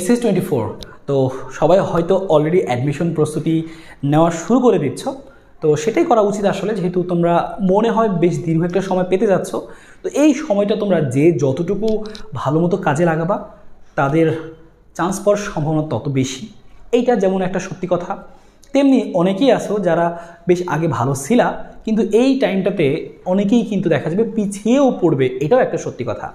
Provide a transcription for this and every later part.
SS24 তো সবাই হয়তো অলরেডি অ্যাডমিশন প্রস্তুতি নেওয়া শুরু করে দিচ্ছ। তো সেটাই করা উচিত আসলে, যেহেতু তোমরা মনে হয় বেশ দীর্ঘ একটা সময় পেতে যাচ্ছ। তো এই সময়টা তোমরা যে যতটুকু ভালো মতো কাজে লাগাবা তাদের চান্স পাওয়ার সম্ভাবনা তত বেশি। এইটা যেমন একটা সত্যি কথা, তেমনি অনেকেই আছো যারা বেশ আগে ভালো ছিলা, কিন্তু এই টাইমটাতে অনেকেই কিন্তু দেখা যাবে পিছিয়েও পড়বে। এটাও একটা সত্যি কথা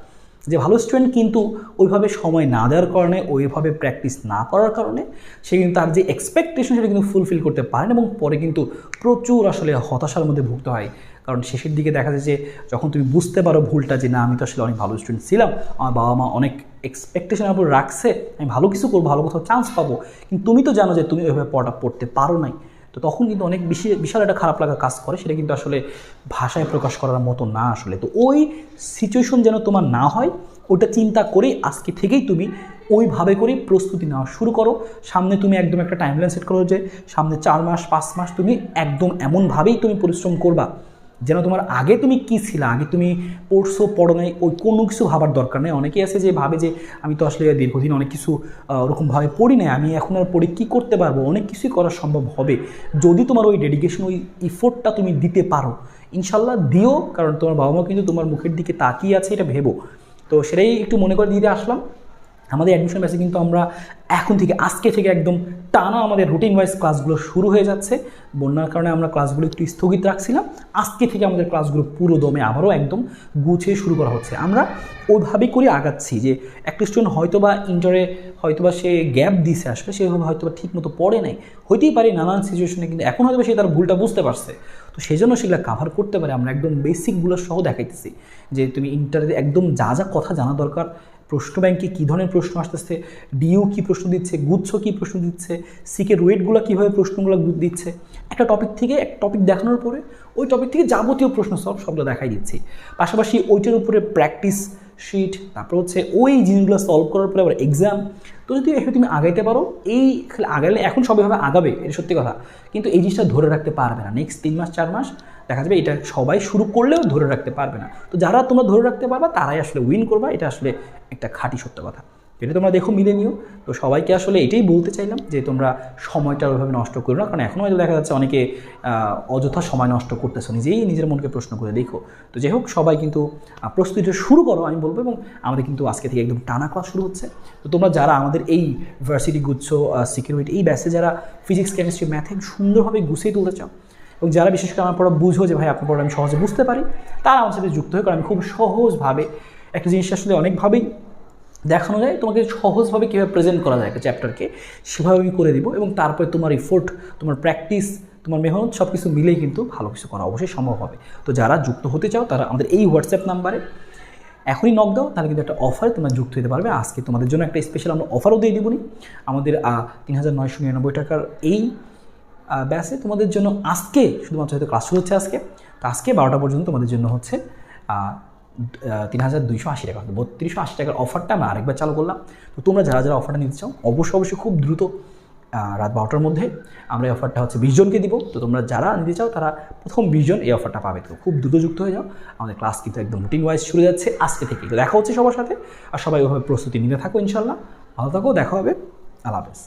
যে ভালো স্টুডেন্ট কিন্তু ওইভাবে সময় না দেওয়ার কারণে, ওইভাবে প্র্যাকটিস না করার কারণে সে কিন্তু তার যে এক্সপেকটেশন সেটা কিন্তু ফুলফিল করতে পারে না, এবং পরে কিন্তু প্রচুর আসলে হতাশার মধ্যে ভুগতে হয়। কারণ শেষের দিকে দেখা যায় যে যখন তুমি বুঝতে পারো ভুলটা, যে না আমি তো আসলে অনেক ভালো স্টুডেন্ট ছিলাম, আমার বাবা মা অনেক এক্সপেকটেশনের উপর রাখছে, আমি ভালো কিছু করবো, ভালো কোথাও চান্স পাবো, কিন্তু তুমি তো জানো যে তুমি ওইভাবে পড়াটা পড়তে পারো নাই। তো তখন কিন্তু অনেক বিশাল একটা খারাপ লাগা কাজ করে, সেটা কিন্তু আসলে ভাষায় প্রকাশ করার মতো না আসলে। তো ওই সিচুয়েশন যেন তোমার না হয়, ওটা চিন্তা করে আজকে থেকেই তুমি ওইভাবে করে প্রস্তুতি নেওয়া শুরু করো। সামনে তুমি একদম একটা টাইমলাইন সেট করো যে সামনে 4 মাস 5 মাস তুমি একদম এমনভাবেই তুমি পরিশ্রম করবা যেন তোমার আগে তুমি কী ছিলা, আগে তুমি পড়ছো পড়ো নাই ওই কোনো কিছু ভাবার দরকার নেই। অনেকেই আছে যে ভাবে যে আমি তো আসলে দীর্ঘদিন অনেক কিছু ওরকমভাবে পড়ি নাই, আমি এখন আর পড়ে কী করতে পারবো। অনেক কিছুই করা সম্ভব হবে যদি তোমার ওই ডেডিকেশন, ওই ইফোর্টটা তুমি দিতে পারো। ইনশাল্লাহ দিও, কারণ তোমার বাবা মা কিন্তু তোমার মুখের দিকে তাকিয়ে আছে, এটা ভেবো। তো সেটাই একটু মনে করে দিতে আসলাম। আমাদের অ্যাডমিশন ব্যাচে কিন্তু আমরা এখন থেকে আজকে থেকে একদম টানা আমাদের রুটিন ওয়াইজ ক্লাসগুলো শুরু হয়ে যাচ্ছে। বন্যার কারণে আমরা ক্লাসগুলো একটু স্থগিত রাখছিলাম, আজকে থেকে আমাদের ক্লাসগুলো পুরো দমে আবারও একদম গুছিয়ে শুরু করা হচ্ছে। আমরা ওইভাবেই করে আগাচ্ছি যে একটা স্টুডেন্ট হয়তো বা ইন্টারে হয়তো বা সে গ্যাপ দিছে, আসলে সেভাবে হয়তো বা ঠিক মতো পড়ে নাই, হইতেই পারে নানান সিচুয়েশনে, কিন্তু এখন হয়তো সে তার ভুলটা বুঝতে পারছে। তো সেই জন্য সেগুলো কাভার করতে পারে। আমরা একদম বেসিকগুলো সহ দেখাইতেছি যে তুমি ইন্টারে একদম যা যা কথা জানা দরকার, প্রশ্ন ব্যাংকে কী ধরনের প্রশ্ন আসতেছে, ডিইউ কী প্রশ্ন দিচ্ছে, গুচ্ছ কী প্রশ্ন দিচ্ছে, সিকের ওয়েটগুলো কীভাবে প্রশ্নগুলো দিচ্ছে, একটা টপিক থেকে এক টপিক দেখানোর পরে ওই টপিক থেকে যাবতীয় প্রশ্ন সবগুলো দেখাই দিচ্ছি। পাশাপাশি ওইটার উপরে প্র্যাকটিস শিট, তারপর হচ্ছে ওই জিনিসগুলো সলভ করার পরে আবার এক্সাম। তো যদি এভাবে তুমি আগাইতে পারো, এই আগাইলে এখন সবাইভাবে আগাবে, এটা সত্যি কথা, কিন্তু এই জিনিসটা ধরে রাখতে পারবে না। নেক্সট 3 মাস 4 মাস দেখা যাবে এটা সবাই শুরু করলেও ধরে রাখতে পারবে না। তো যারা তোমরা ধরে রাখতে পারবা তারাই আসলে উইন করবা, এটা আসলে একটা খাঁটি সত্য কথা। এটা তোমরা দেখো, মিলে নিও। তো সবাইকে আসলে এটাই বলতে চাইলাম যে তোমরা সময়টা ওইভাবে নষ্ট করো না, কারণ এখনও হয়তো দেখা যাচ্ছে অনেকে অযথা সময় নষ্ট করতেছো, নিজেই নিজের মনকে প্রশ্ন করে দেখো। তো যাই হোক, সবাই কিন্তু প্রস্তুতিটা শুরু করো আমি বলবো, এবং আমাদের কিন্তু আজকে থেকে একদম টানা ক্লাস শুরু হচ্ছে। তো তোমরা যারা আমাদের এই ভার্সিটি গুচ্ছ সিকিউরিটি এই ব্যাচে যারা ফিজিক্স কেমিস্ট্রি ম্যাথে সুন্দরভাবে গুছিয়ে তুলতে চাও, এবং যারা বিশেষ করে আমার পড়া বুঝো যে ভাই আপনার পড়া আমি সহজে বুঝতে পারি, তারা আমার সাথে যুক্ত হয়। কারণ আমি খুব সহজভাবে একটা জিনিস আসলে অনেকভাবেই দেখানো যায়, তোমাকে সহজভাবে কীভাবে প্রেজেন্ট করা যায় একটা চ্যাপ্টারকে, সেভাবে আমি করে দিব। এবং তারপরে তোমার এফোর্ট, তোমার প্র্যাকটিস, তোমার মেহনত সব কিছু মিলেই কিন্তু ভালো কিছু করা অবশ্যই সম্ভব হবে। তো যারা যুক্ত হতে চাও তারা আমাদের এই হোয়াটসঅ্যাপ নাম্বারে এখনই নক দাও, তাহলে কিন্তু একটা অফারে তোমরা যুক্ত হতে পারবে। আজকে তোমাদের জন্য একটা স্পেশাল আমরা অফারও দিয়ে দিবনি। আমাদের ৩,৯৯৯ টাকার এই ব্যাচে তোমাদের জন্য আজকে শুধুমাত্র হয়তো ক্লাস শুরু হচ্ছে আজকে, তো আজকে 12টা পর্যন্ত তোমাদের জন্য হচ্ছে ৩,২৮০ টাকা, ৩২৮০ টাকার অফারটা আমরা আরেকবার চালু করলাম। তো তোমরা যারা যারা অফারটা নিতে চাও অবশ্যই খুব দ্রুত রাত 12টার মধ্যে আমরা এই অফারটা হচ্ছে 20 জনকে দিব। তো তোমরা যারা নিতে চাও তারা প্রথম 20 জন এই অফারটা পাবে। তো খুব দ্রুত যুক্ত হয়ে যাও, আমাদের ক্লাস কিন্তু একদম রুটিন ওয়াইজ শুরু যাচ্ছে আজকে থেকে। তো দেখা হচ্ছে সবার সাথে, আর সবাই ওইভাবে প্রস্তুতি নিতে থাকো। ইনশাল্লাহ ভালো থাকো, দেখা হবে, আল্লাহ হাফেজ।